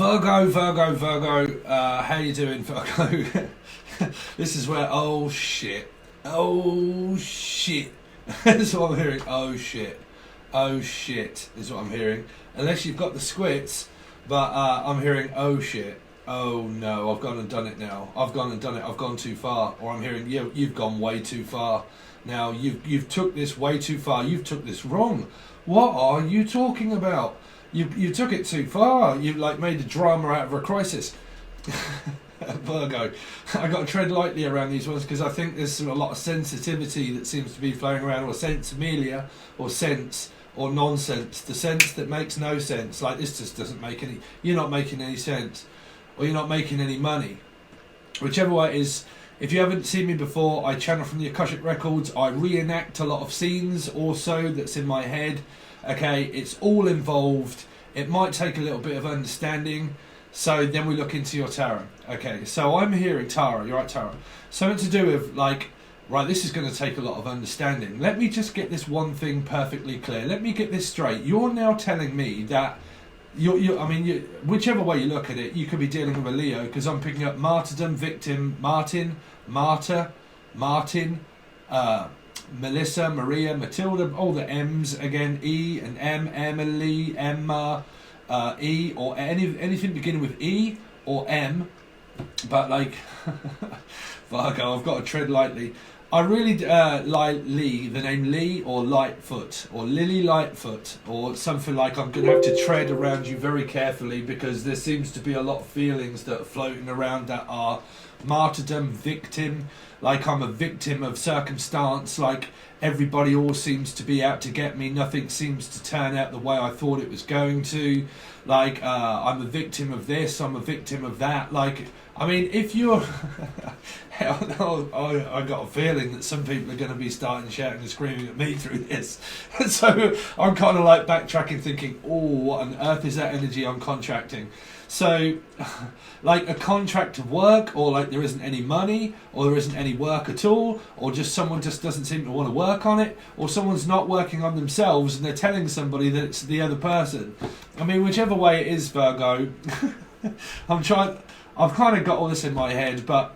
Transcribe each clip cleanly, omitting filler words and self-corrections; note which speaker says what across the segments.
Speaker 1: Virgo. How you doing, Virgo? This is where, oh shit. That's what I'm hearing. Oh shit is what I'm hearing. Unless you've got the squits, but I'm hearing oh shit. Oh no, I've gone and done it now. I've gone too far. Or I'm hearing, yeah, you've gone way too far. Now you've took this way too far. You've took this wrong. What are you talking about? You took it too far. You like made a drama out of a crisis. Virgo, I got to tread lightly around these ones because I think there's a lot of sensitivity that seems to be flowing around, or sensimilia, or sense, or nonsense. The sense that makes no sense. Like this just doesn't make any. You're not making any sense, or you're not making any money. Whichever way it is. If you haven't seen me before, I channel from the Akashic records. I reenact a lot of scenes also that's in my head. Okay, it's all involved. It might take a little bit of understanding. So then we look into your tarot. Okay, so I'm hearing tarot. You're right, tarot. Something to do with like, right, this is going to take a lot of understanding. Let me just get this one thing perfectly clear. Let me get this straight. You're now telling me that whichever way you look at it, you could be dealing with a Leo, because I'm picking up martyrdom, victim, Martin, martyr, Martin, Melissa, Maria, Matilda, all the M's again, E and M, Emily, Emma, E, or anything beginning with E or M, but like Virgo, I've got to tread lightly. I really like Lee, the name Lee, or Lightfoot, or Lily Lightfoot, or something like. I'm going to have to tread around you very carefully because there seems to be a lot of feelings that are floating around that are martyrdom, victim, like I'm a victim of circumstance, like everybody all seems to be out to get me, nothing seems to turn out the way I thought it was going to, like I'm a victim of this, I'm a victim of that, like, I mean, if you're I got a feeling that some people are going to be starting shouting and screaming at me through this. So I'm kind of like backtracking thinking, oh, what on earth is that energy I'm contracting? So like a contract of work, or like there isn't any money, or there isn't any work at all, or just someone just doesn't seem to want to work on it, or someone's not working on themselves and they're telling somebody that it's the other person. I mean, whichever way it is, Virgo, I've kind of got all this in my head, but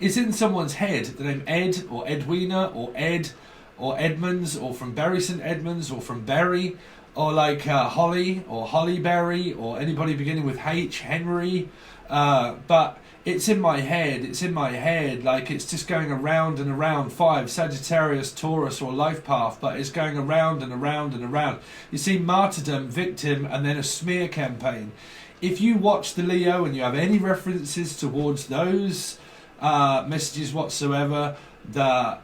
Speaker 1: it's in someone's head. The name Ed, or Edwina, or Ed, or Edmonds, or from Bury St Edmunds, or from Bury, or like Holly, or Hollyberry, or anybody beginning with H, Henry. But it's in my head, like it's just going around and around. 5, Sagittarius, Taurus, or life path, but it's going around and around and around. You see martyrdom, victim, and then a smear campaign. If you watch the Leo and you have any references towards those messages whatsoever, the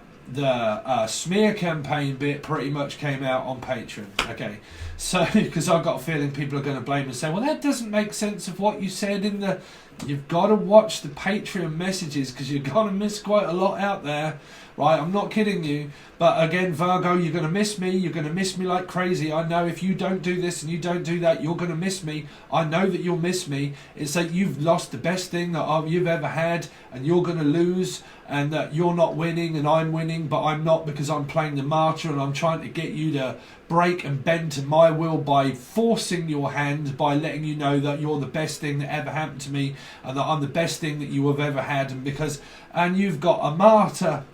Speaker 1: smear campaign bit pretty much came out on Patron. Okay, so because I've got a feeling people are going to blame and say, well, that doesn't make sense of what you said in the. You've got to watch the Patreon messages because you're going to miss quite a lot out there, right? I'm not kidding you. But again, Virgo, you're going to miss me. You're going to miss me like crazy. I know if you don't do this and you don't do that, you're going to miss me. I know that you'll miss me. It's like you've lost the best thing that you've ever had, and you're going to lose, and that you're not winning and I'm winning, but I'm not, because I'm playing the martyr and I'm trying to get you to break and bend to my will by forcing your hand, by letting you know that you're the best thing that ever happened to me and that I'm the best thing that you have ever had. And you've got a martyr,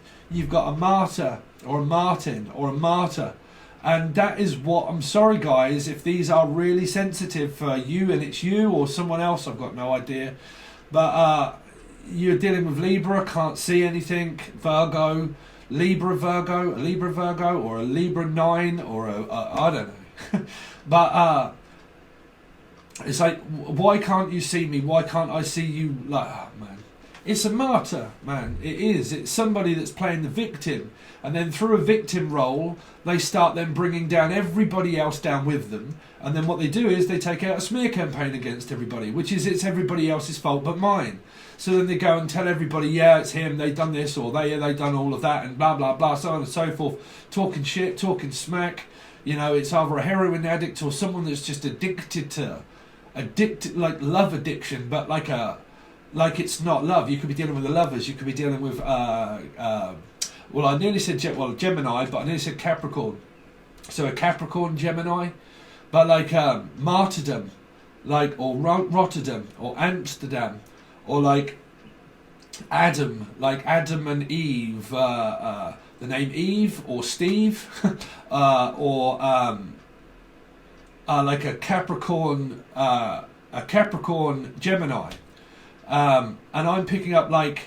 Speaker 1: or a Martin, or a martyr. And that is what, I'm sorry guys, if these are really sensitive for you and it's you or someone else, I've got no idea. But you're dealing with Libra, can't see anything, Virgo, Libra Virgo, or a Libra 9, or I don't know. But it's like, why can't you see me? Why can't I see you? Like, oh, man. It's a martyr, man. It is. It's somebody that's playing the victim. And then through a victim role, they start then bringing down everybody else down with them. And then what they do is they take out a smear campaign against everybody, which is it's everybody else's fault but mine. So then they go and tell everybody, yeah, it's him, they done this, or they done all of that, and blah, blah, blah, so on and so forth. Talking shit, talking smack. You know, it's either a heroin addict or someone that's just addicted, like love addiction, but like it's not love. You could be dealing with the lovers. You could be dealing with, well, I nearly said Gemini, but I nearly said Capricorn. So a Capricorn Gemini, but like martyrdom, like, or Rotterdam, or Amsterdam, or like Adam, like Adam and Eve, the name Eve, or Steve, or like a Capricorn Gemini, and I'm picking up like,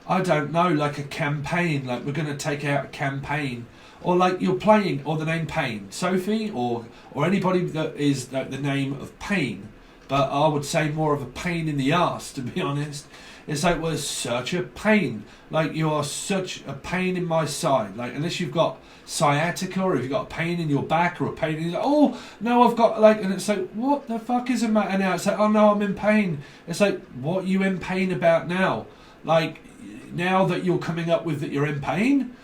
Speaker 1: I don't know, like a campaign, like we're going to take out a campaign, or like you're playing, or the name Pain, Sophie, or anybody that is like the name of Pain, but I would say more of a pain in the arse, to be honest. It's like, well, it's such a pain, like you are such a pain in my side, like unless you've got sciatica, or if you've got a pain in your back, or a pain in your, oh no, I've got like, and it's like, what the fuck is the matter now? It's like, oh no, I'm in pain. It's like, what are you in pain about now? Like, now that you're coming up with that you're in pain?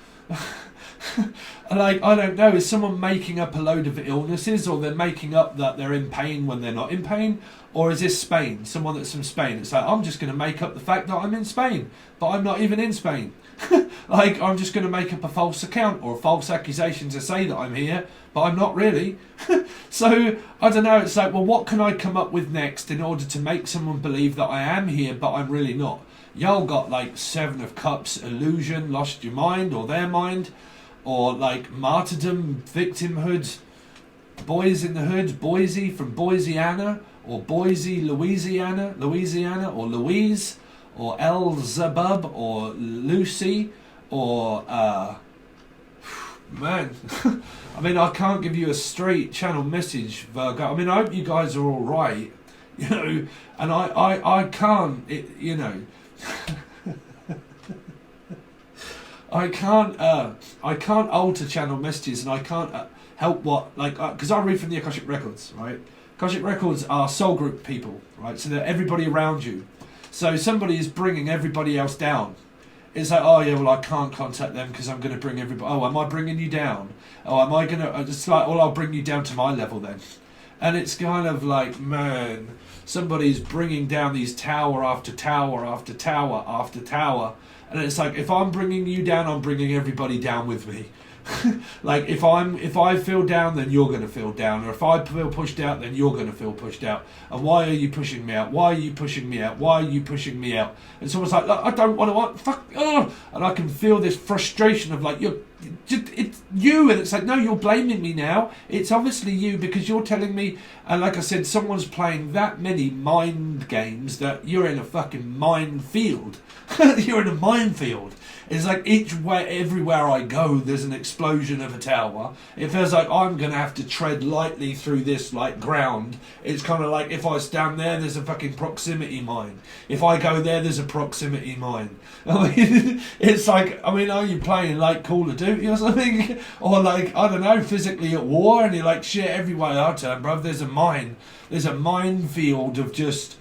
Speaker 1: Like, I don't know, is someone making up a load of illnesses, or they're making up that they're in pain when they're not in pain? Or is this Spain, someone that's from Spain? It's like, I'm just going to make up the fact that I'm in Spain, but I'm not even in Spain. Like, I'm just going to make up a false account or a false accusation to say that I'm here, but I'm not really. So, I don't know, it's like, well, what can I come up with next in order to make someone believe that I am here, but I'm really not? Y'all got like 7 of Cups, illusion, lost your mind, or their mind, or like martyrdom, victimhood, boys in the hood, Boise from Boiseana, or Boise, Louisiana, or Louise, or Elzebub, or Lucy, or man, I mean, I can't give you a straight channel message, Virgo. I mean, I hope you guys are all right, you know, and I can't, you know, I can't alter channel messages, and I can't help what, like, because I read from the Akashic records, right? Akashic records are soul group people, right? So they're everybody around you. So somebody is bringing everybody else down. It's like, oh yeah, well, I can't contact them because I'm going to bring everybody. Oh, am I bringing you down? Oh, am I going to? It's like, well, I'll bring you down to my level then. And it's kind of like, man, somebody's bringing down these tower after tower after tower after tower. And it's like, if I'm bringing you down, I'm bringing everybody down with me. Like, if I feel down, then you're going to feel down, or if I feel pushed out, then you're going to feel pushed out. And why are you pushing me out? Why are you pushing me out? Why are you pushing me out? And it's almost like, I don't want to, fuck, oh! And I can feel this frustration of like, it's you, and it's like, no, you're blaming me now. It's obviously you, because you're telling me, and like I said, someone's playing that many mind games that you're in a fucking minefield. You're in a minefield. It's like everywhere I go, there's an explosion of a tower. It feels like I'm going to have to tread lightly through this, like, ground. It's kind of like, if I stand there, there's a fucking proximity mine. If I go there, there's a proximity mine. I mean, it's like, I mean, are you playing, like, Call of Duty or something? Or, like, I don't know, physically at war, and you're like, shit, everywhere I turn, bruv, there's a mine. There's a minefield of just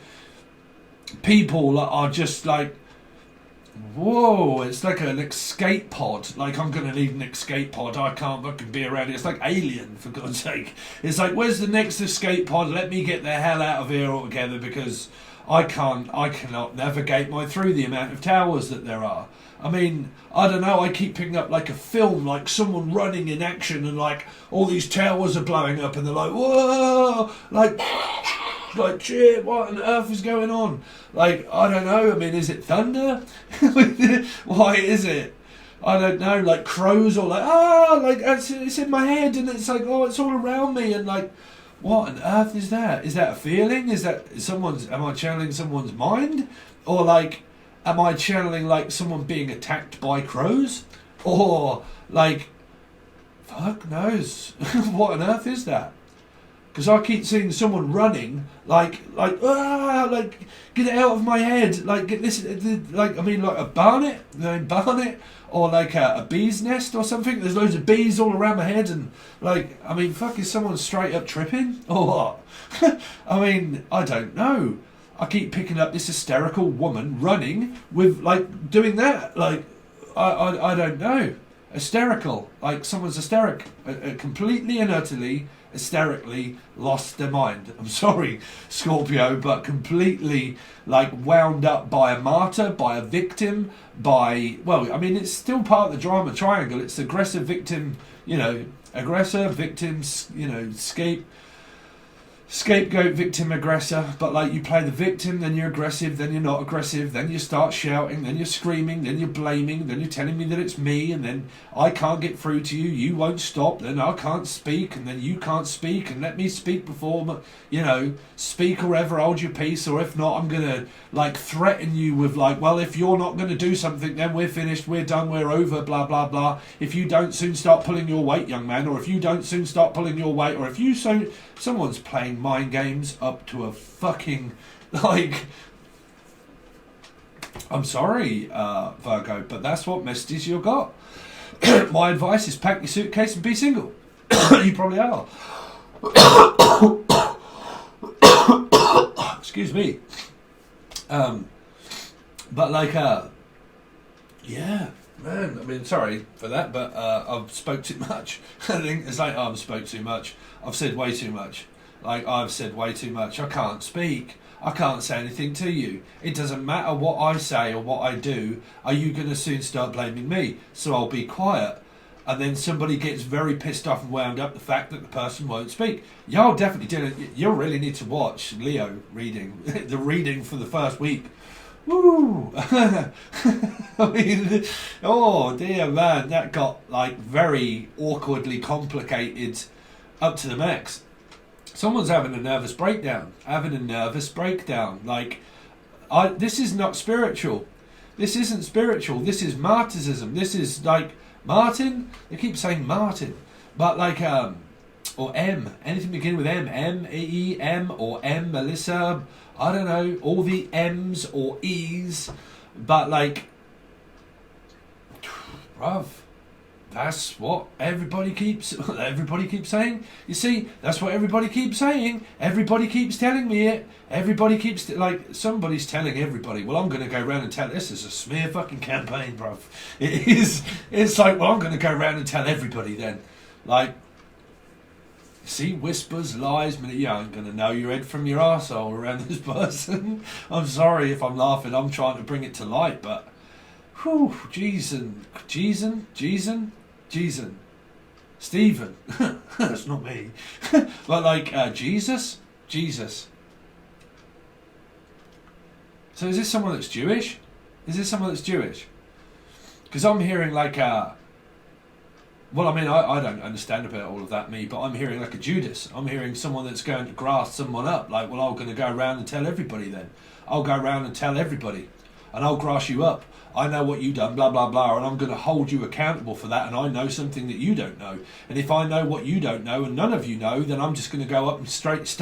Speaker 1: people that are just, like, whoa, it's like an escape pod. Like, I'm going to need an escape pod. I can't fucking be around it. It's like Alien, for God's sake. It's like, where's the next escape pod? Let me get the hell out of here altogether, because I cannot navigate through the amount of towers that there are. I mean, I don't know, I keep picking up like a film, like someone running in action, and like all these towers are blowing up, and they're like, whoa, like shit, what on earth is going on? Like, I don't know, I mean, is it thunder? Why is it? I don't know, like crows, or like, like it's in my head, and it's like, oh, it's all around me, and like, what on earth is that? Is that a feeling? Is that am I channeling someone's mind? Or like, am I channeling like someone being attacked by crows? Or like, fuck knows, what on earth is that? Because I keep seeing someone running, like, get it out of my head, like, get this, like, I mean, like a barnet, or like a bee's nest or something. There's loads of bees all around my head, and like, I mean, fuck, is someone straight up tripping or what? I mean, I don't know. I keep picking up this hysterical woman running with, like, doing that, like, I don't know, hysterical, like someone's hysteric, completely and utterly hysterically lost their mind. I'm sorry, Scorpio, but completely like wound up by a martyr, by a victim, by, well, I mean, it's still part of the drama triangle. It's aggressive, victim, you know, aggressor, victim, you know, escape. scapegoat, victim, aggressor, but like you play the victim, then you're aggressive, then you're not aggressive, then you start shouting, then you're screaming, then you're blaming, then you're telling me that it's me, and then I can't get through to you, you won't stop, then I can't speak, and then you can't speak, and let me speak before, you know, speak or ever hold your peace, or if not, I'm gonna like threaten you with like, well, if you're not gonna do something, then we're finished, we're done, we're over, blah blah blah. If you don't soon start pulling your weight, young man, or if you don't soon start pulling your weight, or if you someone's playing mind games up to a fucking, like, I'm sorry, Virgo, but that's what messages you got. My advice is pack your suitcase and be single. You probably are. Excuse me. But like, yeah, man, I mean, sorry for that, but I've spoke too much. I think it's like, oh, I've spoke too much. I've said way too much. Like, I've said way too much. I can't speak. I can't say anything to you. It doesn't matter what I say or what I do. Are you going to soon start blaming me? So I'll be quiet. And then somebody gets very pissed off and wound up the fact that the person won't speak. Y'all definitely didn't. You'll really need to watch Leo reading. The reading for the first week. Woo! I mean, oh dear man, that got like very awkwardly complicated up to the max. Someone's having a nervous breakdown. Like, this is not spiritual. This isn't spiritual. This is martyrism. This is like Martin. They keep saying Martin, but like or M. Anything beginning with M. M-E-M or M. Melissa. I don't know. All the M's or E's, but like, bruv. That's what everybody keeps saying. You see, that's what everybody keeps saying. Everybody keeps telling me it. Everybody keeps like, somebody's telling everybody. Well, I'm going to go around and tell. This is a smear fucking campaign, bruv. It is. It's like, well, I'm going to go around and tell everybody then. Like, see, whispers, lies. Yeah, I'm going to know your head from your arsehole around this person. I'm sorry if I'm laughing. I'm trying to bring it to light, but whew, Stephen. That's not me. But like, Jesus. So is this someone that's Jewish? Because I'm hearing like well, I mean, I don't understand about all of that, me, but I'm hearing like a Judas. I'm hearing someone that's going to grass someone up. Like, well, I'm going to go around and tell everybody then. I'll go around and tell everybody. And I'll grass you up. I know what you done, blah, blah, blah, and I'm going to hold you accountable for that, and I know something that you don't know. And if I know what you don't know, and none of you know, then I'm just going to go up and straight,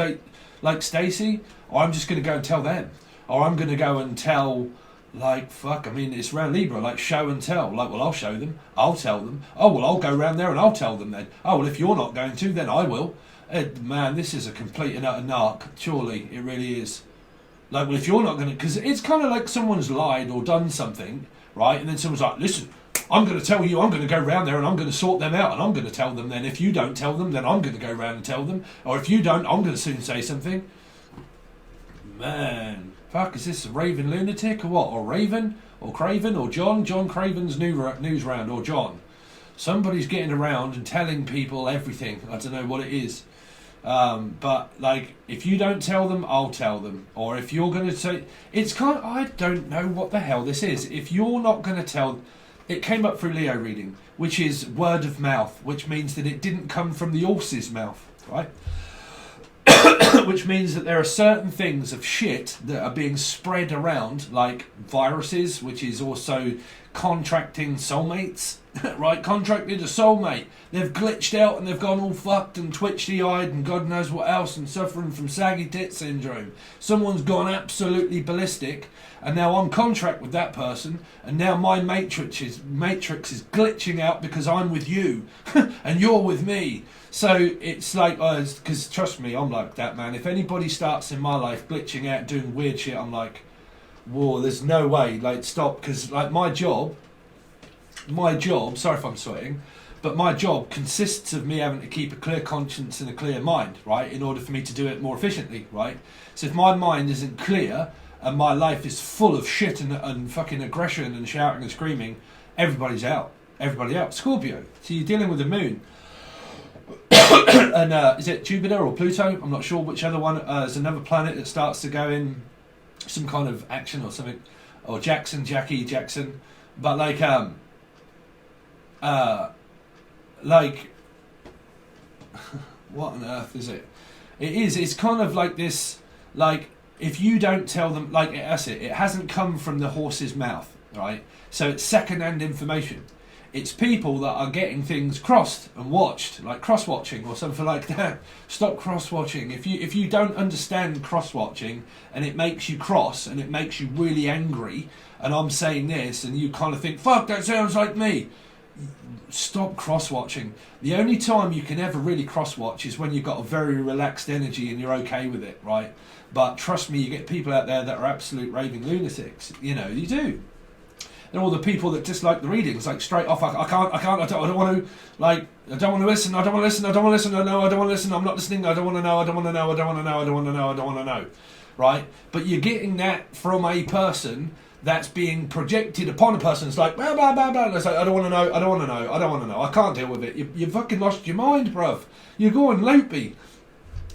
Speaker 1: like Stacey, or I'm just going to go and tell them. Or I'm going to go and tell, like, fuck, I mean, it's around Libra, like show and tell. Like, well, I'll show them, I'll tell them. Oh, well, I'll go around there and I'll tell them then. Oh, well, if you're not going to, then I will. Man, this is a complete and utter narc, surely, it really is. Like, well, if you're not going to... Because it's kind of like someone's lied or done something, right? And then someone's like, listen, I'm going to tell you, I'm going to go round there and I'm going to sort them out and I'm going to tell them then. If you don't tell them, then I'm going to go round and tell them. Or if you don't, I'm going to soon say something. Man, fuck, is this a Raven lunatic or what? Or Raven? Or Craven? Or John? John Craven's news round. Or John. Somebody's getting around and telling people everything. I don't know what it is. But like, if you don't tell them, I'll tell them. Or if you're going to say, it's kind of, I don't know what the hell this is. If you're not going to tell, it came up through Leo reading, which is word of mouth, which means that it didn't come from the horse's mouth, right? Which means that there are certain things of shit that are being spread around, like viruses, which is also contracting soulmates, right? Contracted a soulmate. They've glitched out and they've gone all fucked and twitchy-eyed and God knows what else and suffering from saggy tit syndrome. Someone's gone absolutely ballistic and now I'm contract with that person and now my matrix is glitching out because I'm with you and you're with me. So it's like, because trust me, I'm like that, man. If anybody starts in my life glitching out, doing weird shit, I'm like, whoa, there's no way, like, stop. Because like my job, sorry if I'm sweating, but my job consists of me having to keep a clear conscience and a clear mind, right, in order for me to do it more efficiently, right? So if my mind isn't clear and my life is full of shit and fucking aggression and shouting and screaming, everybody's out. Everybody out. Scorpio. So you're dealing with the moon. And is it Jupiter or Pluto? I'm not sure which other one. There's another planet that starts to go in some kind of action or something, or Jackie Jackson. But like what on earth is it? It's kind of like this, like, if you don't tell them, like, that's it. It hasn't come from the horse's mouth, right? So it's second-hand information. It's people that are getting things crossed and watched, like cross-watching or something like that. Stop cross-watching. If you don't understand cross-watching and it makes you cross and it makes you really angry, and I'm saying this and you kind of think, fuck, that sounds like me. Stop cross-watching. The only time you can ever really cross-watch is when you've got a very relaxed energy and you're okay with it, right? But trust me, you get people out there that are absolute raving lunatics. You know, you do. And all the people that dislike the readings, like straight off, I don't want to, like, I don't want to listen, no, I don't want to listen, I'm not listening, I don't want to know, right? But you're getting that from a person that's being projected upon a person. It's like, blah, blah, blah, blah. It's like, I don't want to know, I can't deal with it. You fucking lost your mind, bruv. You're going loopy.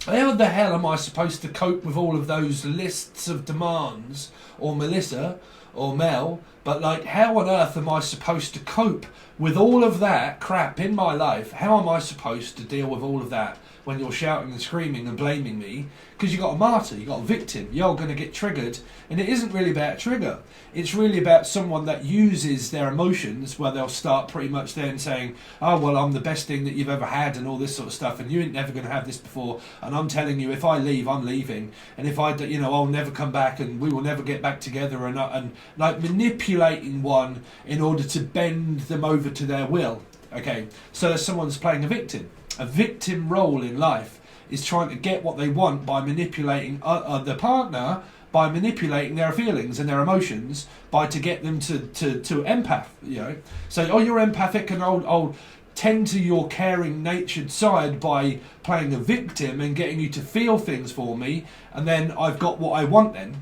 Speaker 1: How the hell am I supposed to cope with all of those lists of demands, or Melissa, or Mel, but like, how on earth am I supposed to cope with all of that crap in my life? How am I supposed to deal with all of that when you're shouting and screaming and blaming me? Because you got a martyr, you got a victim, you're going to get triggered, and it isn't really about a trigger. It's really about someone that uses their emotions, where they'll start pretty much then saying, oh, well, I'm the best thing that you've ever had and all this sort of stuff, and you ain't never going to have this before, and I'm telling you, if I leave, I'm leaving, and if I, I'll never come back, and we will never get back together, and like manipulating one in order to bend them over to their will. Okay, so someone's playing a victim. A victim role in life is trying to get what they want by manipulating the partner, by manipulating their feelings and their emotions, to get them to empath. You know, so, oh, you're empathic, and I'll tend to your caring natured side by playing a victim and getting you to feel things for me, and then I've got what I want then,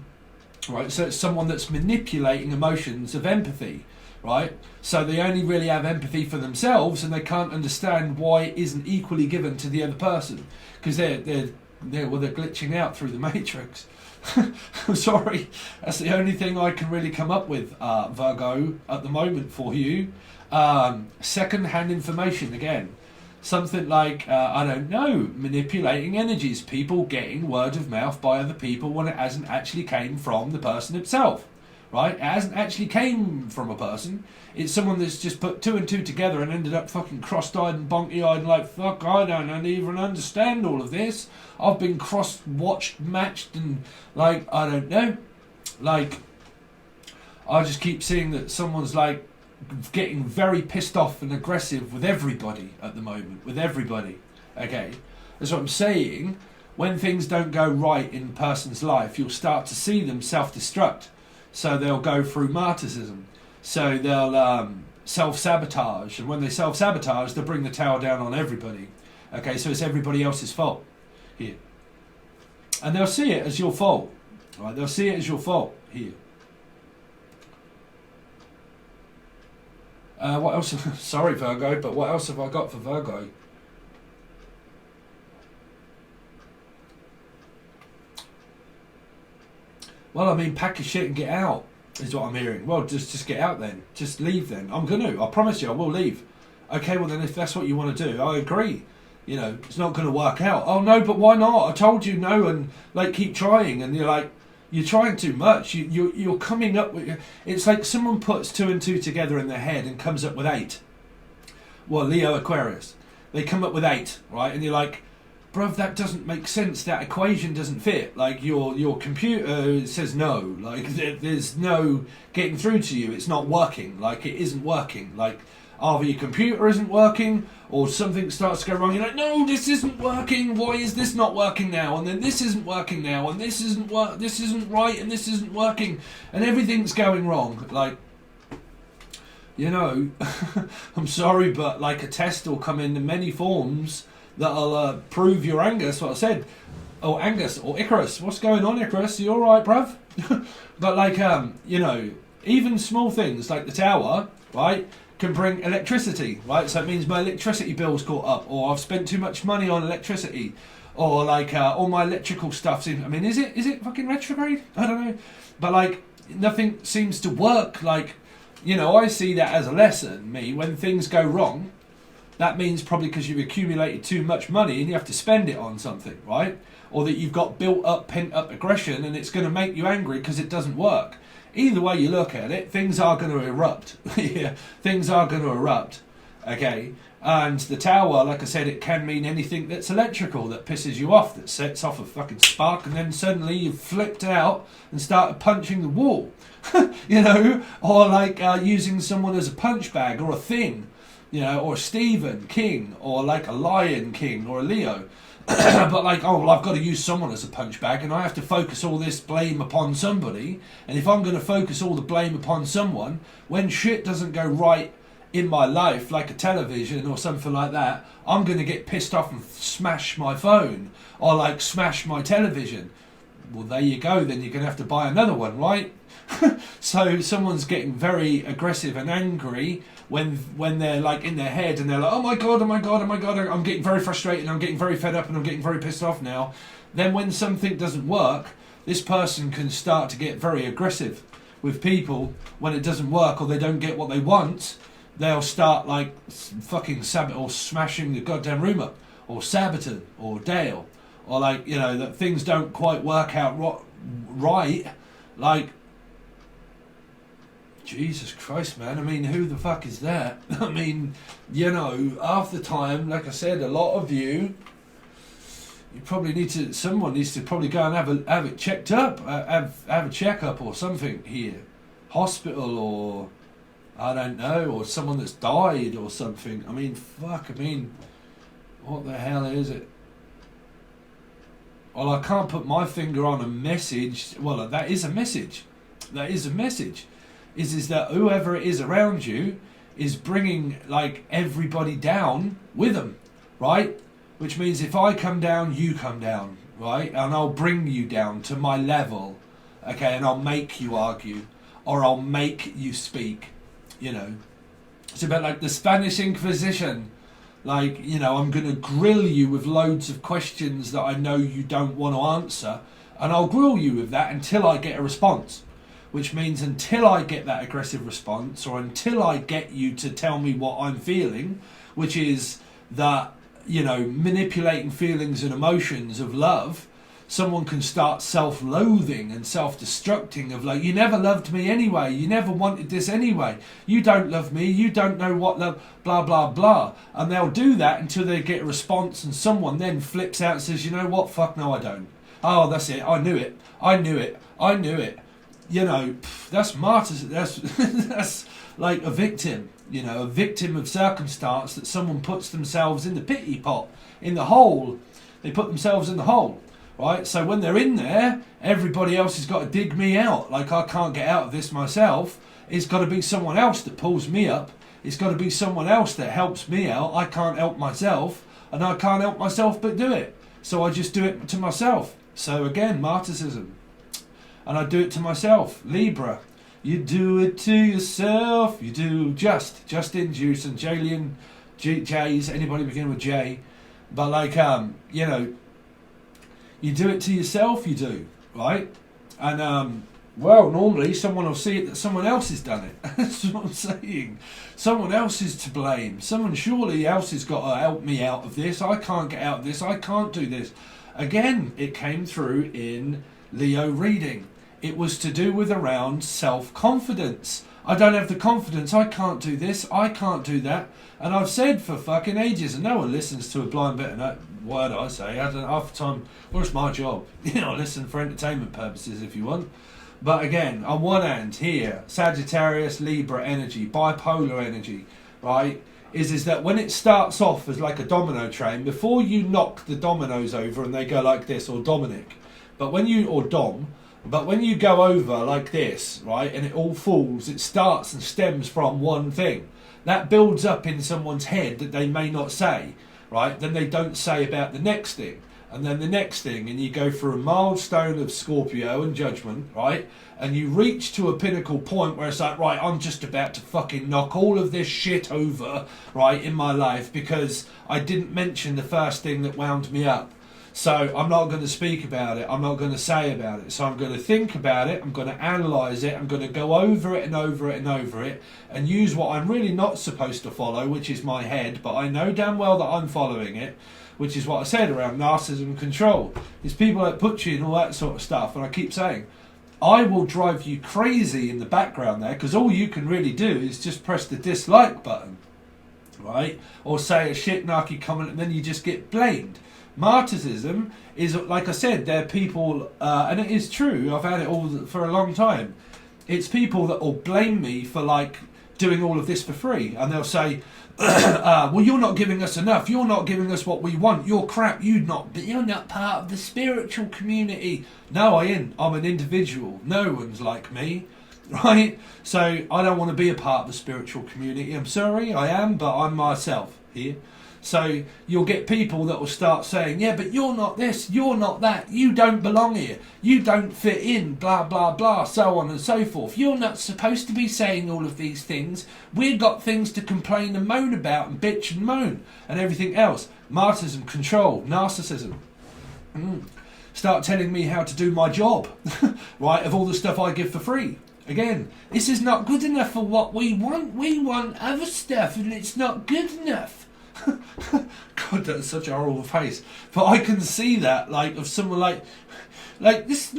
Speaker 1: right? So it's someone that's manipulating emotions of empathy. Right, so they only really have empathy for themselves, and they can't understand why it isn't equally given to the other person, because they're glitching out through the matrix. I'm sorry, that's the only thing I can really come up with, Virgo, at the moment for you. Second-hand information again, something like I don't know, manipulating energies, people getting word of mouth by other people when it hasn't actually came from the person himself. Right? It hasn't actually came from a person. It's someone that's just put two and two together and ended up fucking cross-eyed and bonky-eyed and like, fuck, I don't even understand all of this. I've been cross-watched, matched, and like, I don't know. Like, I just keep seeing that someone's like getting very pissed off and aggressive with everybody at the moment. With everybody. Okay? That's what I'm saying. When things don't go right in a person's life, you'll start to see them self-destruct. So they'll go through martyrdom. So they'll self-sabotage. And when they self-sabotage, they'll bring the tower down on everybody. Okay, so it's everybody else's fault here. And they'll see it as your fault. Right? They'll see it as your fault here. What else? Sorry, Virgo, but what else have I got for Virgo? Well, I mean, pack your shit and get out, is what I'm hearing. Well, just get out then. Just leave then. I'm going to. I promise you, I will leave. Okay, well then, if that's what you want to do, I agree. You know, it's not going to work out. Oh, no, but why not? I told you no, and, like, keep trying. And you're like, you're trying too much. You're coming up with... It's like someone puts two and two together in their head and comes up with 8. Well, Leo, Aquarius. They come up with 8, right? And you're like... Bruv, that doesn't make sense. That equation doesn't fit. Like, your computer says no. Like, there's no getting through to you. It's not working. Like, it isn't working. Like, either your computer isn't working, or something starts to go wrong. You're like, no, this isn't working. Why is this not working now? And then this isn't working now. And this isn't This isn't right. And this isn't working. And everything's going wrong. Like, you know, I'm sorry, but like a test will come in many forms that'll prove your anger. That's what I said. Oh, Angus or Icarus. What's going on, Icarus? You all right, bruv? But like, you know, even small things like the tower, right, can bring electricity, right? So it means my electricity bill's caught up, or I've spent too much money on electricity, or like all my electrical stuff seems. I mean, is it fucking retrograde? I don't know, but like nothing seems to work. Like, you know, I see that as a lesson. Me, when things go wrong, that means probably because you've accumulated too much money and you have to spend it on something, right? Or that you've got built up, pent up aggression, and it's going to make you angry because it doesn't work. Either way you look at it, things are going to erupt. Yeah, things are going to erupt. Okay, and the tower, like I said, it can mean anything that's electrical, that pisses you off, that sets off a fucking spark, and then suddenly you've flipped out and started punching the wall. You know, or like using someone as a punch bag or a thing, you know, or Stephen King, or like a Lion King or a Leo. But like, oh, well, I've got to use someone as a punch bag, and I have to focus all this blame upon somebody. And if I'm going to focus all the blame upon someone, when shit doesn't go right in my life, like a television or something like that, I'm going to get pissed off and smash my phone, or like smash my television. Well, there you go, then you're going to have to buy another one, right? So someone's getting very aggressive and angry when they're like in their head, and they're like, oh my god, I'm getting very frustrated, I'm getting very fed up, and I'm getting very pissed off now. Then when something doesn't work, this person can start to get very aggressive with people. When it doesn't work or they don't get what they want, they'll start like fucking or smashing the goddamn room up, or saboting, or Dale, or like, you know, that things don't quite work out right. Like, Jesus Christ, man. I mean, who the fuck is that? I mean, you know, half the time, like I said, a lot of you probably need to, someone needs to probably go and have it checked up, have a checkup or something here. Hospital, or I don't know, or someone that's died or something. I mean, fuck, I mean, what the hell is it? Well, I can't put my finger on a message. Well, that is a message. That is a message. Is that whoever it is around you is bringing like everybody down with them, right? Which means if I come down, you come down, right? And I'll bring you down to my level, okay? And I'll make you argue, or I'll make you speak, you know? It's about like the Spanish Inquisition. Like, you know, I'm going to grill you with loads of questions that I know you don't want to answer, and I'll grill you with that until I get a response. Which means until I get that aggressive response, or until I get you to tell me what I'm feeling, which is that, you know, manipulating feelings and emotions of love, someone can start self-loathing and self-destructing of like, you never loved me anyway, you never wanted this anyway, you don't love me, you don't know what love, blah, blah, blah. And they'll do that until they get a response, and someone then flips out and says, you know what, fuck no, I don't. Oh, that's it, I knew it. You know, that's martyrs. That's like a victim. You know, a victim of circumstance, that someone puts themselves in the pity pot, in the hole. They put themselves in the hole, right? So when they're in there, everybody else has got to dig me out. Like, I can't get out of this myself. It's got to be someone else that pulls me up. It's got to be someone else that helps me out. I can't help myself, and I can't help myself but do it. So I just do it to myself. So again, martyrdom. And I do it to myself. Libra, you do it to yourself. You do Justin, Juice, and Jalian, J's. Anybody beginning with J? But like, you know, you do it to yourself. You do, right? And well, normally someone will see it that someone else has done it. That's what I'm saying. Someone else is to blame. Someone surely else has got to help me out of this. I can't get out of this. I can't do this. Again, it came through in Leo reading. It was to do with around self-confidence. I don't have the confidence. I can't do this. I can't do that. And I've said for fucking ages, and no one listens to a blind bit of that word I say. I don't, half the time, well, it's my job. You know, listen for entertainment purposes if you want. But again, on one hand here, Sagittarius, Libra energy, bipolar energy, right, is that when it starts off as like a domino train, before you knock the dominoes over and they go like this, or Dominic, but when you, or Dom, but when you go over like this, right, and it all falls, it starts and stems from one thing. That builds up in someone's head that they may not say, right? Then they don't say about the next thing. and then the next thing, and you go through a milestone of Scorpio and judgment, right? And you reach to a pinnacle point where it's like, right, I'm just about to fucking knock all of this shit over, right, in my life because I didn't mention the first thing that wound me up. So I'm not going to speak about it. I'm not going to say about it. So I'm going to think about it. I'm going to analyse it. I'm going to go over it and over it and over it and use what I'm really not supposed to follow, which is my head, but I know damn well that I'm following it, which is what I said around narcissism and control. It's people that put you in all that sort of stuff. And I keep saying, I will drive you crazy in the background there because all you can really do is just press the dislike button, right? Or say a shit narky comment and then you just get blamed. Martyrsism is, like I said, they're people, and it is true, I've had it all for a long time. It's people that will blame me for like doing all of this for free, and they'll say, well, you're not giving us enough, you're not giving us what we want, you're crap, you're not part of the spiritual community. No, I ain't. I'm an individual. No one's like me, right? So I don't want to be a part of the spiritual community. I'm sorry, I am, but I'm myself here. So you'll get people that will start saying, yeah, but you're not this, you're not that, you don't belong here, you don't fit in, blah, blah, blah, so on and so forth. You're not supposed to be saying all of these things. We've got things to complain and moan about and bitch and moan and everything else. Martyrism, control, narcissism. Start telling me how to do my job, right, of all the stuff I give for free. Again, this is not good enough for what we want. We want other stuff and it's not good enough. God, that's such a horrible face. But I can see that, like, of someone like this.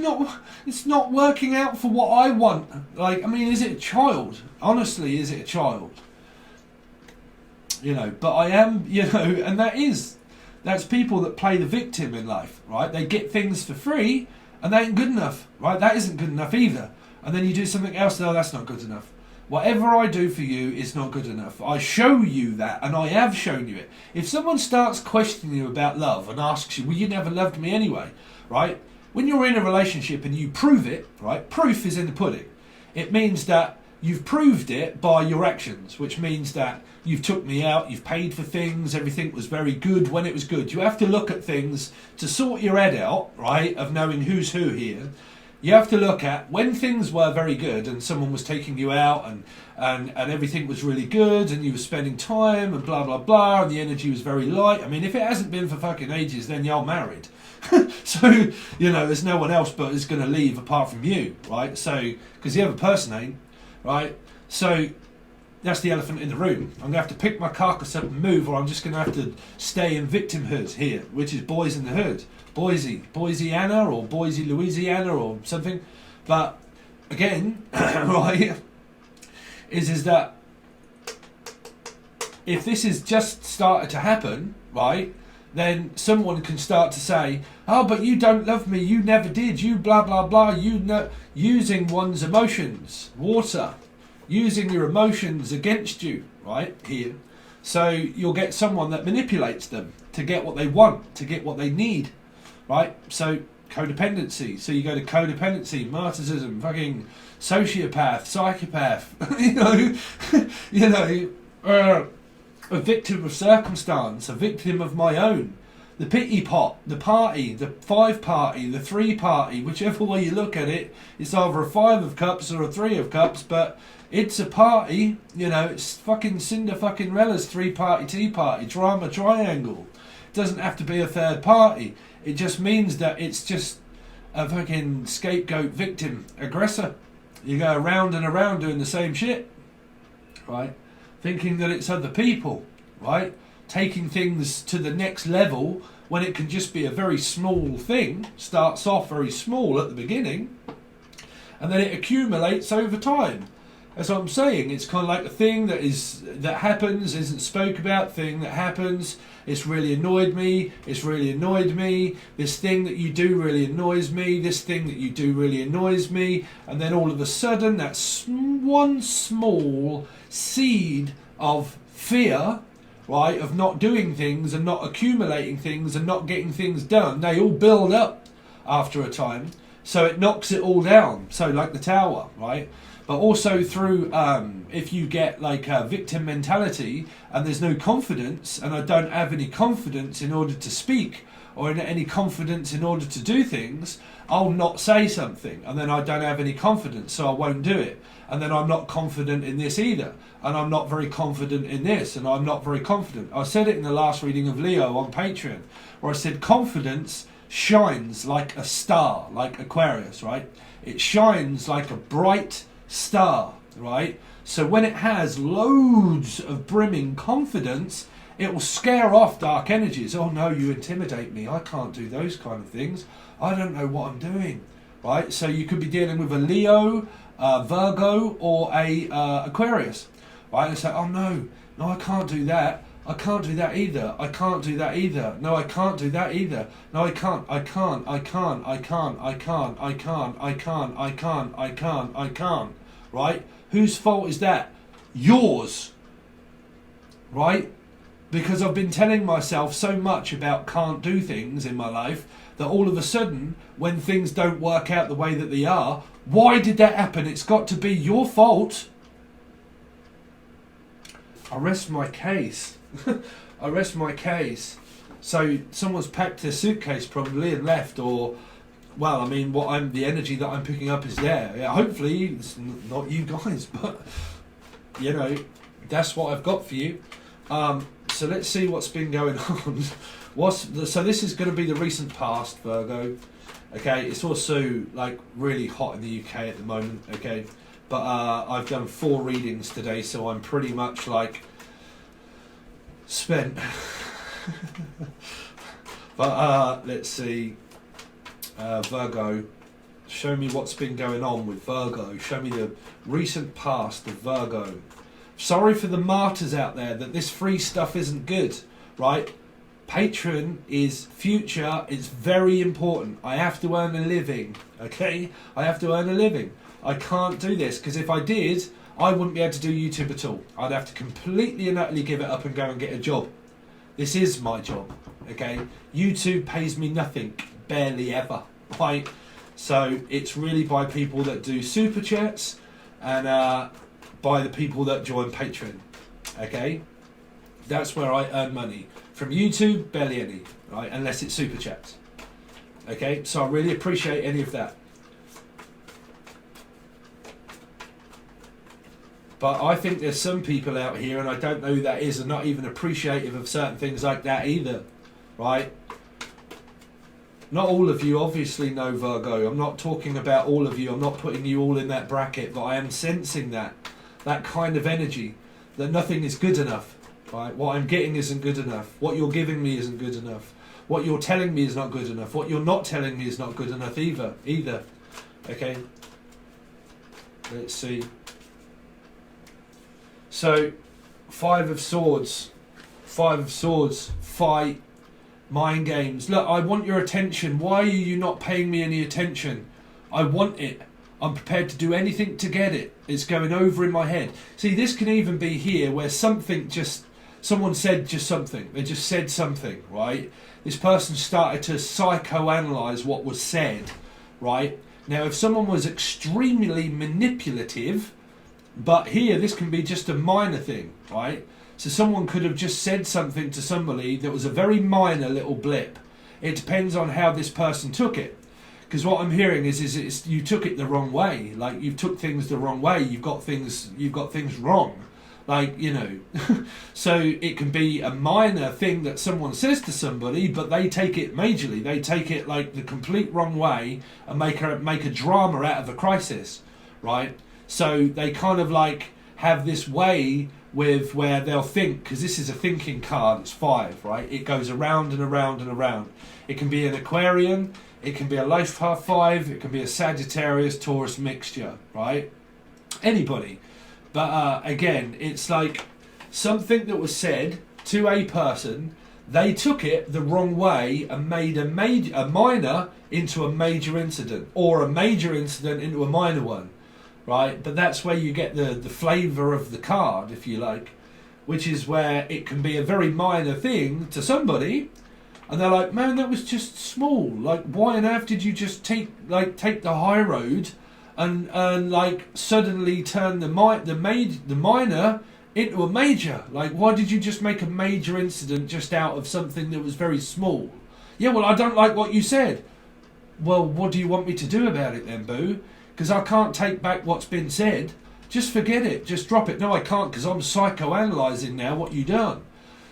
Speaker 1: It's not working out for what I want. Like, I mean, is it a child? Honestly, is it a child? You know, but I am, you know, and that's people that play the victim in life, right? They get things for free, and they ain't good enough, right? That isn't good enough either. And then you do something else, no, that's not good enough. Whatever I do for you is not good enough. I show you that, and I have shown you it. If someone starts questioning you about love and asks you, well, you never loved me anyway, right? When you're in a relationship and you prove it, right? Proof is in the pudding. It means that you've proved it by your actions, which means that you've took me out, you've paid for things, everything was very good when it was good. You have to look at things to sort your head out, right, of knowing who's who here. You have to look at when things were very good and someone was taking you out and everything was really good and you were spending time and blah, blah, blah, and the energy was very light. I mean, if it hasn't been for fucking ages, then you're married. So, you know, there's no one else but is going to leave apart from you, right? So, because the other person ain't, right? So, that's the elephant in the room. I'm going to have to pick my carcass up and move, or I'm just going to have to stay in victimhood here, which is boys in the hood. Boise-Anna or Boise, Louisiana or something. But again, right, is that if this is just started to happen, right, then someone can start to say, oh, but you don't love me, you never did, you blah, blah, blah, using one's emotions, water, using your emotions against you, right, here. So you'll get someone that manipulates them to get what they want, to get what they need. Right, so codependency. So you go to codependency, narcissism, fucking sociopath, psychopath. A victim of circumstance, a victim of my own. The pity pot, the party, the 5 party, the 3 party, whichever way you look at it, it's either a 5 of cups or a 3 of cups, but it's a party. You know, it's fucking Cinder fucking Rella's 3 party tea party, drama triangle. It doesn't have to be a third party. It just means that it's just a fucking scapegoat, victim, aggressor. You go around and around doing the same shit, right? Thinking that it's other people, right? Taking things to the next level when it can just be a very small thing. Starts off very small at the beginning, and then it accumulates over time. That's what I'm saying. It's kind of like a thing that happens, isn't spoke about, thing that happens. It's really annoyed me. It's really annoyed me. This thing that you do really annoys me. This thing that you do really annoys me. And then all of a sudden, that's one small seed of fear, right, of not doing things and not accumulating things and not getting things done. They all build up after a time. So it knocks it all down. So like the tower, right? But also through, if you get like a victim mentality and there's no confidence, and I don't have any confidence in order to speak or in any confidence in order to do things, I'll not say something, and then I don't have any confidence, so I won't do it. And then I'm not confident in this either, and I'm not very confident in this, and I'm not very confident. I said it in the last reading of Leo on Patreon, where I said confidence shines like a star, like Aquarius, right? It shines like a bright star, right? So when it has loads of brimming confidence, it will scare off dark energies. Oh no, you intimidate me. I can't do those kind of things. I don't know what I'm doing, right? So you could be dealing with a Leo, Virgo, or a Aquarius, right? And say, oh no, I can't do that. I can't do that either. I can't do that either. No, I can't do that either. No, I can't. I can't. I can't. I can't. I can't. I can't. I can't. I can't. I can't. I can't. Right? Whose fault is that? Yours. Right? Because I've been telling myself so much about can't do things in my life that all of a sudden, when things don't work out the way that they are, why did that happen? It's got to be your fault. I rest my case. I rest my case. So someone's packed their suitcase probably and left, or, well, I mean, the energy that I'm picking up is there. Yeah, hopefully it's not you guys, but you know, that's what I've got for you. So let's see what's been going on. So this is going to be the recent past, Virgo. Okay, it's also like really hot in the UK at the moment. Okay, but I've done 4 readings today, so I'm pretty much like spent. But let's see, Virgo. Show me what's been going on with Virgo. Show me the recent past of Virgo. Sorry for the martyrs out there that this free stuff isn't good, right? Patron is future. It's very important. I have to earn a living, okay? I have to earn a living. I can't do this, because if I did, I wouldn't be able to do YouTube at all. I'd have to completely and utterly give it up and go and get a job. This is my job, okay? YouTube pays me nothing, barely ever, right? So it's really by people that do super chats and by the people that join Patreon, okay? That's where I earn money. From YouTube, barely any, right? Unless it's super chats, okay? So I really appreciate any of that. But I think there's some people out here, and I don't know who that is, and not even appreciative of certain things like that either, right? Not all of you obviously know Virgo. I'm not talking about all of you. I'm not putting you all in that bracket, but I am sensing that kind of energy, that nothing is good enough, right? What I'm getting isn't good enough. What you're giving me isn't good enough. What you're telling me is not good enough. What you're not telling me is not good enough either. Okay? Let's see. So, 5 of Swords, fight, mind games. Look, I want your attention. Why are you not paying me any attention? I want it. I'm prepared to do anything to get it. It's going over in my head. See, this can even be here where someone said just something. They just said something, right? This person started to psychoanalyze what was said, right? Now, if someone was extremely manipulative, but here, this can be just a minor thing, right? So someone could have just said something to somebody that was a very minor little blip. It depends on how this person took it. Because what I'm hearing is you took it the wrong way. Like, you took things the wrong way. You've got things wrong. Like, you know. So it can be a minor thing that someone says to somebody, but they take it majorly. They take it like the complete wrong way and make a drama out of a crisis, right? So they kind of like have this way with where they'll think, because this is a thinking card, it's 5, right? It goes around and around and around. It can be an Aquarian, it can be a Life Path 5, it can be a Sagittarius, Taurus mixture, right? Anybody. But again, it's like something that was said to a person, they took it the wrong way and made a minor into a major incident, or a major incident into a minor one. Right, but that's where you get the flavour of the card, if you like, which is where it can be a very minor thing to somebody, and they're like, man, that was just small. Like, why on earth did you just take the high road and like suddenly turn the minor into a major? Like, why did you just make a major incident just out of something that was very small? Yeah, well, I don't like what you said. Well, what do you want me to do about it then, boo? Because I can't take back what's been said. Just forget it. Just drop it. No, I can't, because I'm psychoanalyzing now what you done.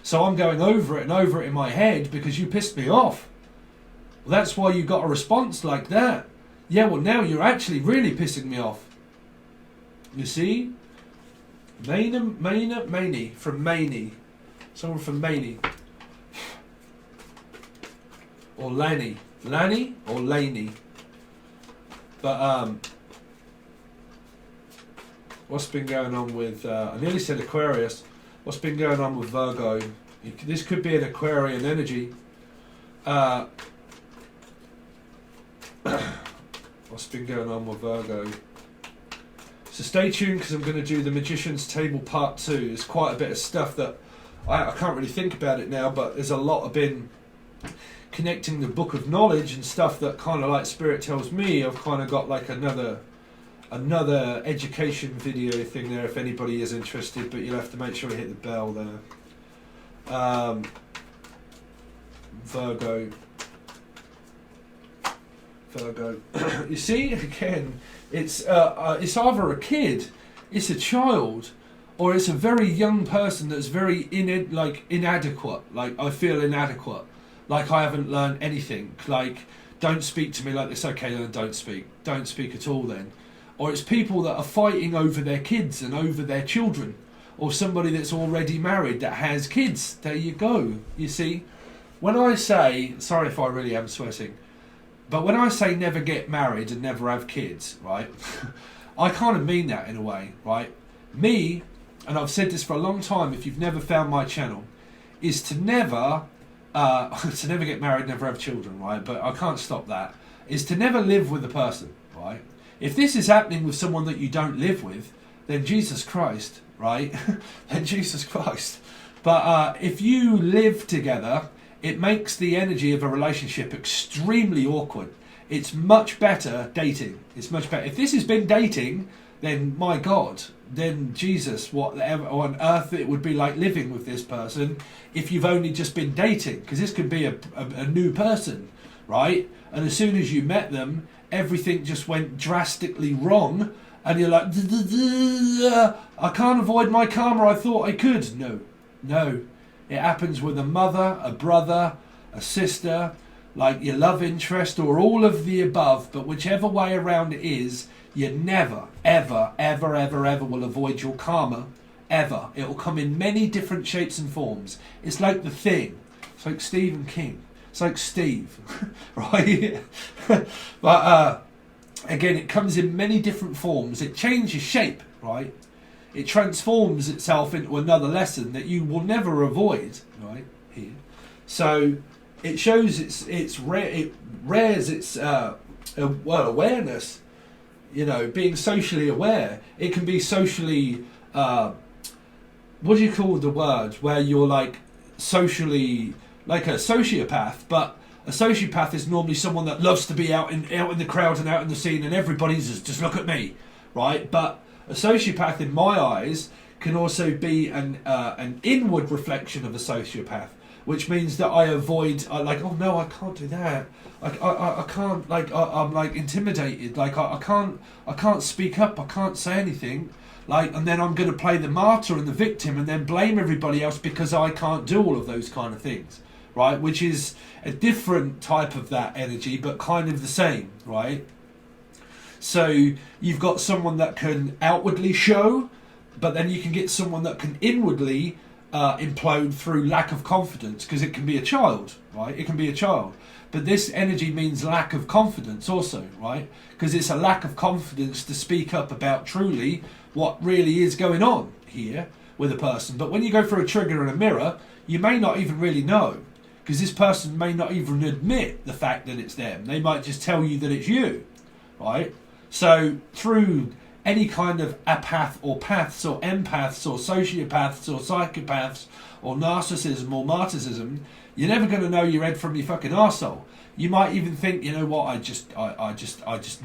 Speaker 1: So I'm going over it and over it in my head because you pissed me off. Well, that's why you got a response like that. Yeah, well, now you're actually really pissing me off. You see? Maney from Maney. Someone from Maney. Or Lanny. Lanny or Laney. But, what's been going on with, I nearly said Aquarius. What's been going on with Virgo? This could be an Aquarian energy. What's been going on with Virgo? So stay tuned, because I'm going to do the Magician's Table Part 2. There's quite a bit of stuff that I can't really think about it now, but there's a lot of been connecting the Book of Knowledge and stuff that kind of like Spirit tells me. I've kind of got like another education video thing there if anybody is interested, but you'll have to make sure you hit the bell there. Virgo. You see, again, it's either a kid, it's a child, or it's a very young person that's very inadequate. Like, I feel inadequate. Like, I haven't learned anything. Like, don't speak to me like this. Okay, then don't speak. Don't speak at all then. Or it's people that are fighting over their kids and over their children. Or somebody that's already married that has kids. There you go. You see, when I say, sorry if I really am sweating, but when I say never get married and never have kids, right, I kind of mean that in a way, right? Me, and I've said this for a long time, if you've never found my channel, is to never get married, never have children, right? But I can't stop that. Is to never live with a person, right? If this is happening with someone that you don't live with, then Jesus Christ, right? Then Jesus Christ. But if you live together, it makes the energy of a relationship extremely awkward. It's much better dating. It's much better. If this has been dating, then my God, then Jesus, whatever on earth it would be like living with this person if you've only just been dating. Because this could be a new person, right? And as soon as you met them, everything just went drastically wrong. And you're like, I can't avoid my karma, I thought I could. No. It happens with a mother, a brother, a sister, like your love interest, or all of the above. But whichever way around it is, you never, ever, ever, ever, ever will avoid your karma. Ever. It will come in many different shapes and forms. It's like The Thing. It's like Stephen King. It's like Steve. Right? But again, it comes in many different forms. It changes shape, right? It transforms itself into another lesson that you will never avoid, right here. So it shows it rears its awareness. You know, being socially aware. It can be socially. What do you call the word where you're like socially like a sociopath, but a sociopath is normally someone that loves to be out in the crowd and out in the scene, and everybody's just look at me, right? But a sociopath, in my eyes, can also be an inward reflection of a sociopath, which means that I avoid, oh no, I can't do that. I can't, I'm like intimidated. Like I can't speak up. I can't say anything. Like, and then I'm going to play the martyr and the victim, and then blame everybody else because I can't do all of those kind of things, right? Which is a different type of that energy, but kind of the same, right? So you've got someone that can outwardly show, but then you can get someone that can inwardly implode through lack of confidence, because it can be a child, right? It can be a child. But this energy means lack of confidence also, right? Because it's a lack of confidence to speak up about truly what really is going on here with a person. But when you go through a trigger and a mirror, you may not even really know, because this person may not even admit the fact that it's them. They might just tell you that it's you, right? So through any kind of apath or paths or empaths or sociopaths or psychopaths or narcissism or martyrsism, you're never going to know your head from your fucking arsehole. You might even think, you know what, I just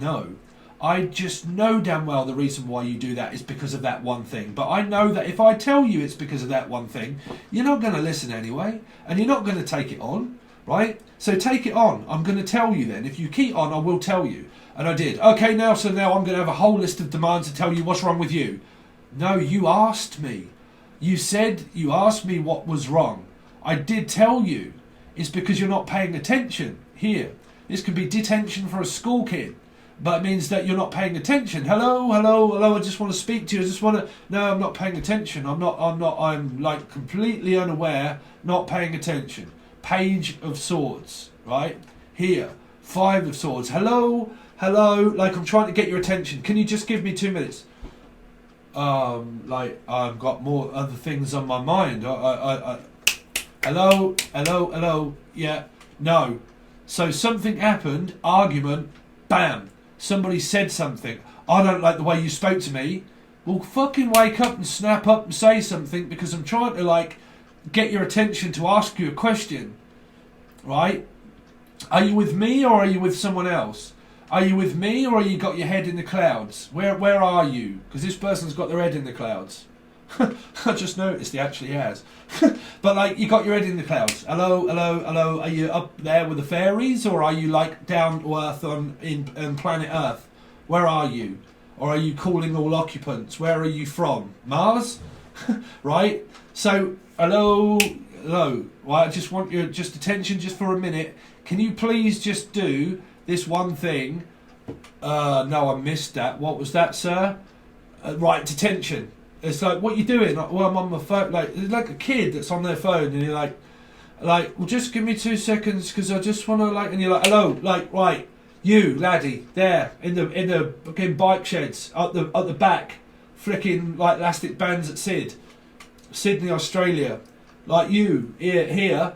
Speaker 1: know. I just know damn well the reason why you do that is because of that one thing. But I know that if I tell you it's because of that one thing, you're not going to listen anyway, and you're not going to take it on, right? So take it on. I'm going to tell you then. If you keep on, I will tell you. And I did. Okay, so now I'm going to have a whole list of demands to tell you what's wrong with you. No, you asked me. You asked me what was wrong. I did tell you. It's because you're not paying attention. Here, this could be detention for a school kid, but it means that you're not paying attention. Hello, I just want to speak to you. No, I'm not paying attention. I'm like completely unaware, not paying attention. Page of Swords, right? Here, 5 of Swords. Hello, like I'm trying to get your attention. Can you just give me 2 minutes? Like I've got more other things on my mind. Hello, yeah, no. So something happened, argument, bam. Somebody said something. I don't like the way you spoke to me. Well, fucking wake up and snap up and say something, because I'm trying to like get your attention to ask you a question, right? Are you with me or are you with someone else? Are you with me or are you got your head in the clouds? Where are you? Because this person's got their head in the clouds. I just noticed he actually has. But like, you got your head in the clouds. Hello. Are you up there with the fairies, or are you like down to earth on planet Earth? Where are you? Or are you calling all occupants? Where are you from? Mars? Right? So hello. Right, I just want your attention just for a minute. Can you please just do this one thing? No, I missed that. What was that, sir? Right, detention. It's like, what you doing? Like, well, I'm on my phone. Like, it's like a kid that's on their phone, and you're like, well, just give me 2 seconds, because I just want to, like, and you're like, hello, like, right, you laddie, there in the fucking bike sheds at the back, flicking like elastic bands at Sydney, Australia, like you here,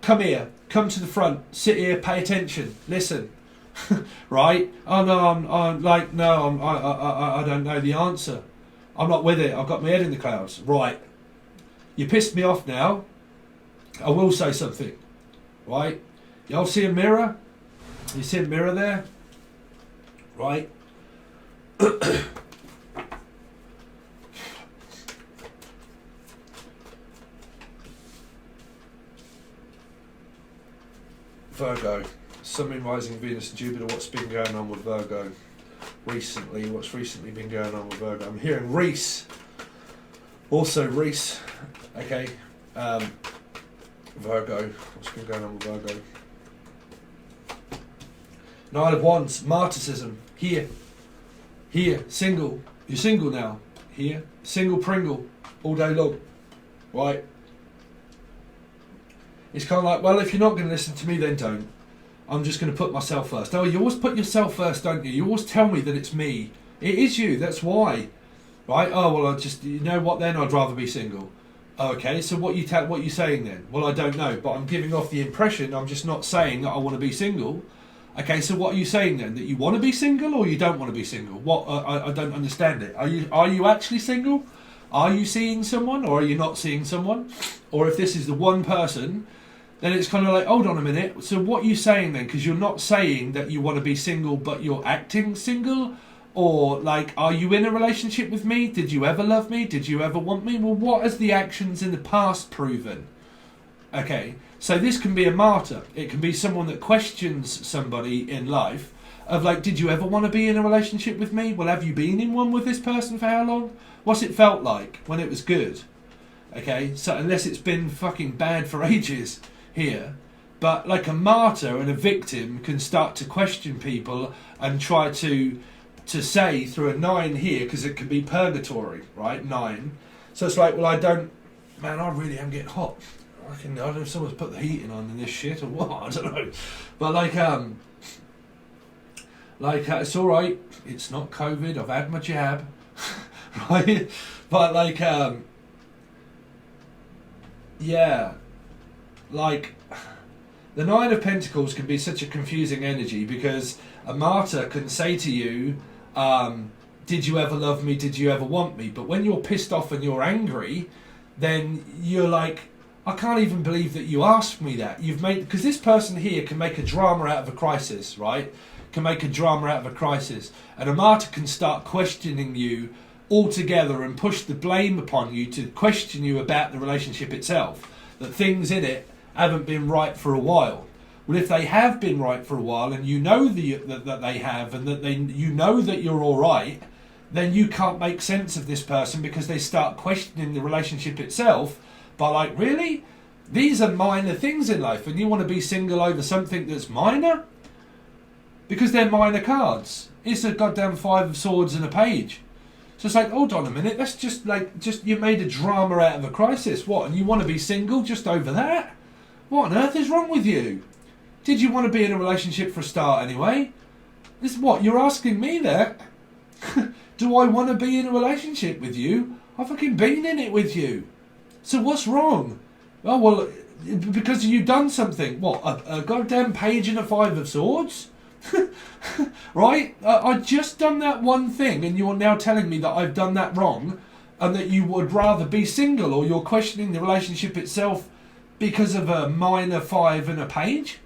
Speaker 1: come to the front, sit here, pay attention, listen, right? Oh no, I don't know the answer. I'm not with it. I've got my head in the clouds. Right. You pissed me off now. I will say something. Right? Y'all see a mirror? You see a mirror there? Right? Virgo. Sun, Moon, Rising, Venus and Jupiter. What's been going on with Virgo? What's recently been going on with Virgo? I'm hearing Reese. Also Reese. Okay. Virgo. What's been going on with Virgo? Nine of Wands. Martyrsism. Here. Single. You're single now. Here. Single Pringle. All day long. Right. It's kind of like, well, if you're not going to listen to me, then don't. I'm just going to put myself first. Oh, you always put yourself first, don't you? You always tell me that it's me. It is you, that's why. Right? Oh, well, you know what then? I'd rather be single. Oh, okay, so what you saying then? Well, I don't know, but I'm giving off the impression, I'm just not saying that I want to be single. Okay, so what are you saying then? That you want to be single or you don't want to be single? What? I don't understand it. Are you actually single? Are you seeing someone or are you not seeing someone? Or if this is the one person, then it's kind of like, hold on a minute. So what are you saying then? Because you're not saying that you want to be single, but you're acting single. Or like, are you in a relationship with me? Did you ever love me? Did you ever want me? Well, what has the actions in the past proven? Okay, so this can be a martyr. It can be someone that questions somebody in life of like, did you ever want to be in a relationship with me? Well, have you been in one with this person for how long? What's it felt like when it was good? Okay, so unless it's been fucking bad for ages here. But like a martyr and a victim can start to question people and try to say through a 9 here, because it can be purgatory, right? 9. So it's like, well, I really am getting hot. I don't know if someone's put the heating on in this shit or what, I don't know. But it's all right. It's not COVID. I've had my jab, right? But like, yeah, like the 9 of Pentacles can be such a confusing energy, because a martyr can say to you, did you ever love me? Did you ever want me? But when you're pissed off and you're angry, then you're like, I can't even believe that you asked me that. Because this person here can make a drama out of a crisis, right? Can make a drama out of a crisis. And a martyr can start questioning you altogether and push the blame upon you to question you about the relationship itself. That things in it haven't been right for a while. Well, if they have been right for a while, and you know that they have, and that you know that you're all right, then you can't make sense of this person, because they start questioning the relationship itself by like, really? These are minor things in life, and you want to be single over something that's minor? Because they're minor cards. It's a goddamn 5 of Swords and a Page. So it's like, hold on a minute, that's just you made a drama out of a crisis. What, and you want to be single just over that? What on earth is wrong with you? Did you want to be in a relationship for a start anyway? This what, you're asking me that? Do I want to be in a relationship with you? I've fucking been in it with you. So what's wrong? Oh, well, because you've done something. What, a goddamn Page and a 5 of Swords? Right? I just done that one thing, and you're now telling me that I've done that wrong, and that you would rather be single, or you're questioning the relationship itself because of a minor 5 and a Page?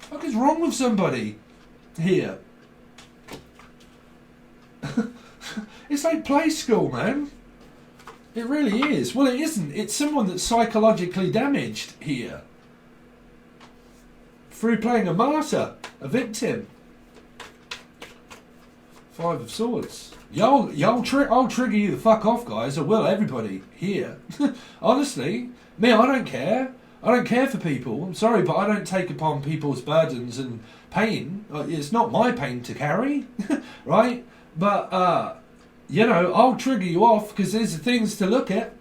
Speaker 1: What is wrong with somebody here? It's like play school, man. It really is. Well, it isn't. It's someone that's psychologically damaged here through playing a martyr, a victim. 5 of Swords. I'll trigger you the fuck off, guys. I will, everybody here. Honestly, me, I don't care. I don't care for people. I'm sorry, but I don't take upon people's burdens and pain. It's not my pain to carry, right? But, you know, I'll trigger you off because there's things to look at.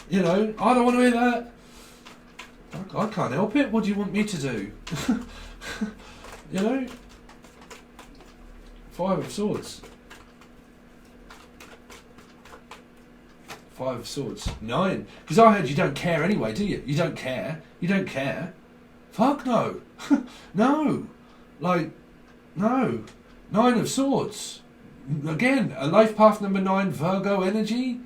Speaker 1: You know, I don't want to hear that. I can't help it. What do you want me to do? You know? 5 of Swords. 5 of Swords. 9. Because I heard you don't care anyway, do you? You don't care. You don't care. Fuck no. No. Like, no. 9 of Swords. Again, a life path number 9, Virgo energy.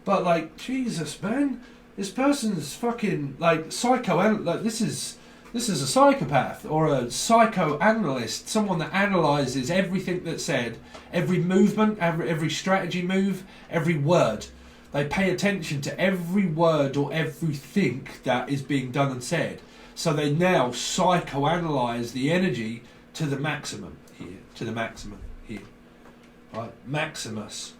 Speaker 1: But like, Jesus, man. This person's fucking, like, like, this is a psychopath or a psychoanalyst, someone that analyses everything that's said, every movement, every strategy move, every word. They pay attention to every word or everything that is being done and said. So they now psychoanalyze the energy to the maximum here, Right, Maximus.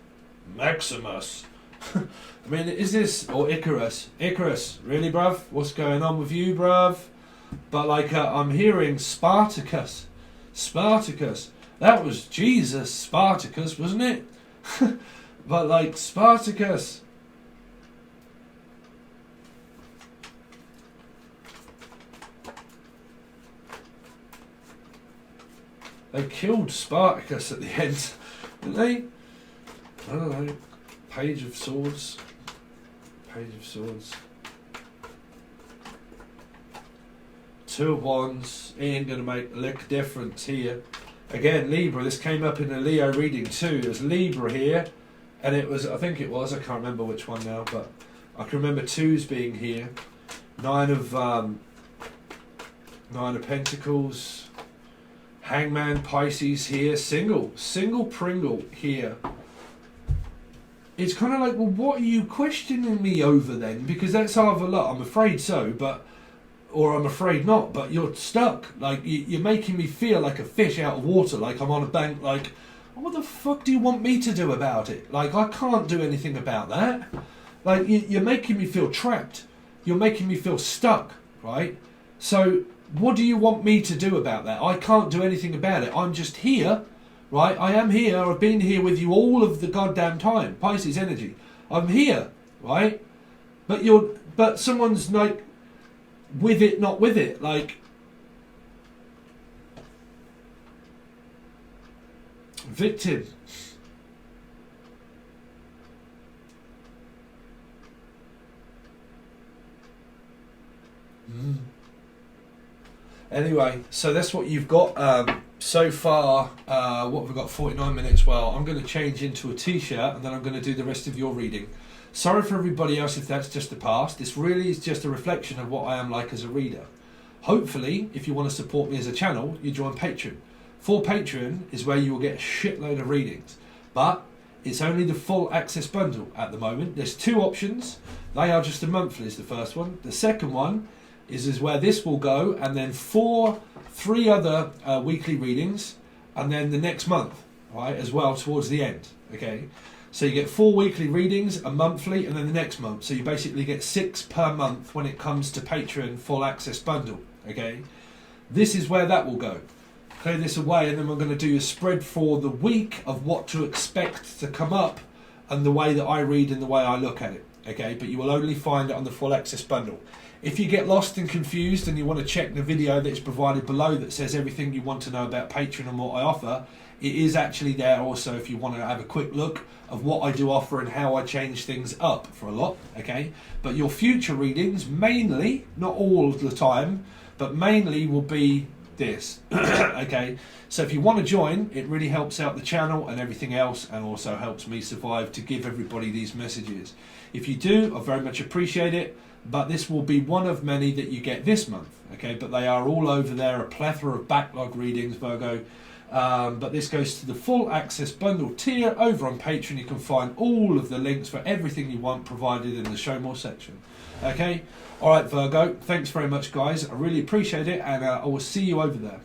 Speaker 1: I mean, is this, or Icarus, really, bruv? What's going on with you, bruv? But like, I'm hearing Spartacus. That was Jesus, Spartacus, wasn't it? But like, Spartacus. They killed Spartacus at the end, didn't they? I don't know. Page of Swords. 2 of Wands. Ain't going to make a lick difference here. Again, Libra. This came up in a Leo reading too. There's Libra here. And it was, I think it was, I can't remember which one now, but I can remember 2s being here. 9 of Pentacles. Hangman, Pisces here. Single Pringle here. It's kind of like, well, what are you questioning me over then? Because that's either, look, I'm afraid so, or I'm afraid not, but you're stuck. Like, you're making me feel like a fish out of water, like I'm on a bank, like, what the fuck do you want me to do about it? Like, I can't do anything about that. Like, you're making me feel trapped. You're making me feel stuck, right? So, what do you want me to do about that? I can't do anything about it. I'm just here. Right, I am here. I've been here with you all of the goddamn time. Pisces energy. I'm here, right? But someone's like with it, not with it. Like, victim. Anyway, so that's what you've got. So far, what have we got? 49 minutes. Well, I'm going to change into a t-shirt and then I'm going to do the rest of your reading. Sorry for everybody else if that's just the past. This really is just a reflection of what I am like as a reader. Hopefully, if you want to support me as a channel, you join Patreon. For Patreon is where you will get a shitload of readings. But it's only the full access bundle at the moment. There's 2 options. They are just a monthly is the first one. The second one is where this will go, and then three other weekly readings, and then the next month, right, as well towards the end. Okay, so you get 4 weekly readings, a monthly, and then the next month. So you basically get 6 per month when it comes to Patreon full access bundle. Okay, this is where that will go. Clear this away, and then we're going to do a spread for the week of what to expect to come up, and the way that I read and the way I look at it. Okay, but you will only find it on the full access bundle. If you get lost and confused and you want to check the video that is provided below that says everything you want to know about Patreon and what I offer, it is actually there also if you want to have a quick look of what I do offer and how I change things up for a lot. Okay, but your future readings mainly, not all the time, but mainly will be this. Okay, so if you want to join, it really helps out the channel and everything else, and also helps me survive to give everybody these messages. If you do, I very much appreciate it, but this will be one of many that you get this month. Okay, but they are all over there, a plethora of backlog readings, Virgo. But this goes to the full access bundle tier over on Patreon. You can find all of the links for everything you want provided in the show more section. Okay, all right, Virgo, thanks very much, guys. I really appreciate it, and I will see you over there.